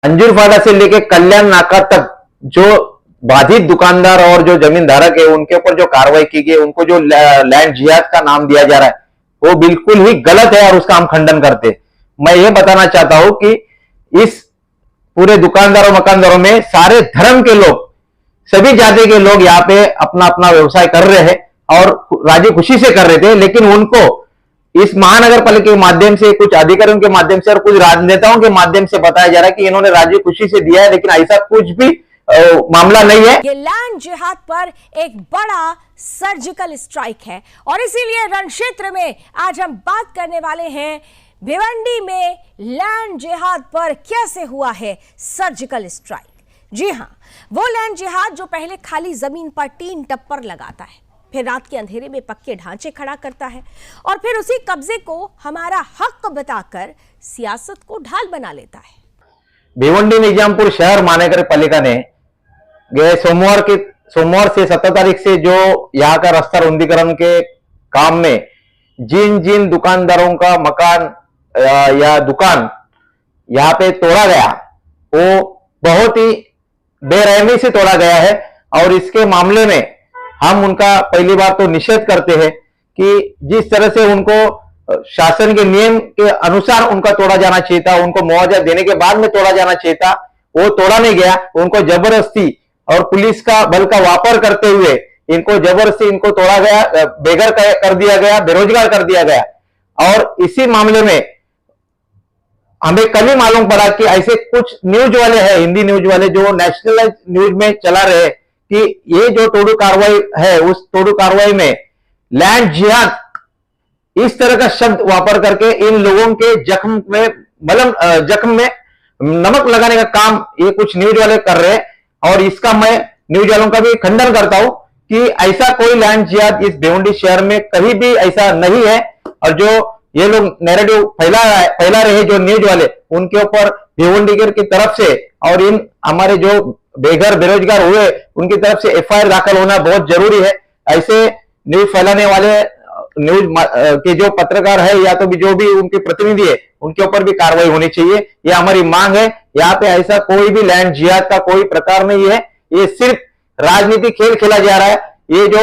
अंजूर फाटा से लेके कल्याण नाका तक जो बाधित दुकानदार और जो जमीन धारक है उनके ऊपर जो कार्रवाई की गई, उनको जो लैंड जिहाद का नाम दिया जा रहा है वो बिल्कुल ही गलत है और उसका हम खंडन करते हैं। मैं ये बताना चाहता हूं कि इस पूरे दुकानदारों मकानदारों में सारे धर्म के लोग, सभी जाति के लोग यहाँ पे अपना अपना व्यवसाय कर रहे हैं और राजी खुशी से कर रहे थे, लेकिन उनको इस महानगर पालिका के माध्यम से, कुछ अधिकारियों के माध्यम से और कुछ राजनेताओं के माध्यम से बताया जा रहा है कि इन्होंने राजी खुशी से दिया है, लेकिन ऐसा कुछ भी मामला नहीं है। ये लैंड जिहाद पर एक बड़ा सर्जिकल स्ट्राइक है और इसीलिए रण क्षेत्र में आज हम बात करने वाले हैं भिवंडी में लैंड जिहाद पर कैसे हुआ है सर्जिकल स्ट्राइक। जी हां, वो लैंड जिहाद जो पहले खाली जमीन पर टीन टप्पर लगाता है, फिर रात के अंधेरे में पक्के ढांचे खड़ा करता है और फिर उसी कब्जे को हमारा हक बताकर सियासत को ढाल बना लेता है। भिवंडी निजामपुर शहर महानगर पालिका ने गए सोमवार से 17 तारीख से जो यहाँ का रास्ता रुंदीकरण के काम में जिन जिन दुकानदारों का मकान या दुकान यहाँ पे तोड़ा गया, वो बहुत ही बेरहमी से तोड़ा गया है और इसके मामले में हम उनका पहली बार तो निषेध करते हैं कि जिस तरह से उनको शासन के नियम के अनुसार उनका तोड़ा जाना चाहिए था, उनको मुआवजा देने के बाद में तोड़ा जाना चाहिए था, वो तोड़ा नहीं गया। उनको जबरदस्ती और पुलिस का बल का वापर करते हुए इनको जबरदस्ती इनको तोड़ा गया, बेघर कर दिया गया, बेरोजगार कर दिया गया। और इसी मामले में हमें कल ही मालूम पड़ा कि ऐसे कुछ न्यूज वाले हैं, हिंदी न्यूज वाले, जो नेशनल न्यूज में चला रहे कि ये जो तोड़ू कार्रवाई है, उस तोड़ू कार्रवाई में लैंड जिहाद इस तरह का शब्द वापर करके इन लोगों के जख्म में नमक लगाने का काम ये कुछ न्यूज वाले कर रहे हैं। और इसका मैं न्यूज वालों का भी खंडन करता हूं कि ऐसा कोई लैंड जिहाद इस भिवंडी शहर में कहीं भी ऐसा नहीं है। और जो ये लोग नैरेटिव फैला रहे हैं जो न्यूज वाले, उनके ऊपर भिवंडी की तरफ से और इन हमारे जो बेघर बेरोजगार हुए उनकी तरफ से एफआईआर दाखिल होना बहुत जरूरी है। ऐसे न्यूज फैलाने वाले न्यूज के जो पत्रकार है या तो भी जो भी उनके प्रतिनिधि है, उनके ऊपर भी कार्रवाई होनी चाहिए। यह हमारी मांग है। यहाँ पे ऐसा कोई भी लैंड जिहाद का कोई प्रकार नहीं है, ये सिर्फ राजनीति खेल खेला जा रहा है। ये जो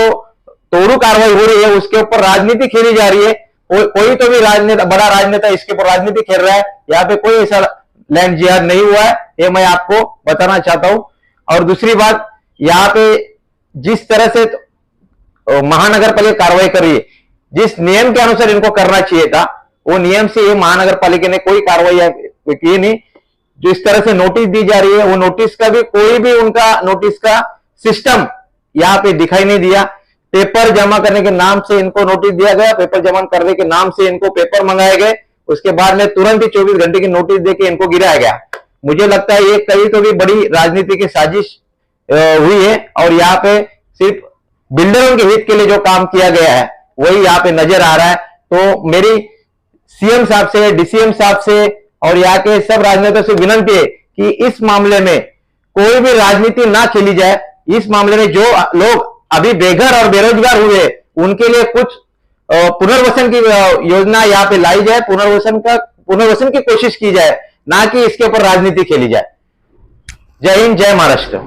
तोड़ू कार्रवाई हो रही है उसके ऊपर राजनीति खेली जा रही है। कोई तो भी राजनेता, बड़ा राजनेता इसके ऊपर राजनीति खेल रहा है। यहाँ पे कोई ऐसा लैंड जिहाद नहीं हुआ है, ये मैं आपको बताना चाहता हूं। और दूसरी बात, यहाँ पे जिस तरह से महानगर पालिका कार्रवाई कर रही है, जिस नियम के अनुसार इनको करना चाहिए था, वो नियम से ये महानगर पालिका ने कोई कार्रवाई की नहीं। जो इस तरह से नोटिस दी जा रही है, वो नोटिस का भी कोई भी उनका नोटिस का सिस्टम यहाँ पे दिखाई नहीं दिया। पेपर जमा करने के नाम से इनको नोटिस दिया गया, पेपर जमा करने के नाम से इनको पेपर मंगाए गए, उसके बाद में तुरंत ही 24 घंटे की नोटिस देके इनको गिराया गया। मुझे लगता है ये कहीं तो भी बड़ी राजनीति की साजिश हुई है और यहाँ पे सिर्फ बिल्डरों के हित के लिए जो काम किया गया है वही यहाँ पे नजर आ रहा है। तो मेरी सीएम साहब से, डीसीएम साहब से और यहाँ के सब राजनेताओं से विनती है कि इस मामले में कोई भी राजनीति ना खेली जाए। इस मामले में जो लोग अभी बेघर और बेरोजगार हुए उनके लिए कुछ पुनर्वसन की योजना यहाँ पे लाई जाए, पुनर्वसन की कोशिश की जाए, ना कि इसके ऊपर राजनीति खेली जाए। जय हिंद, जय महाराष्ट्र।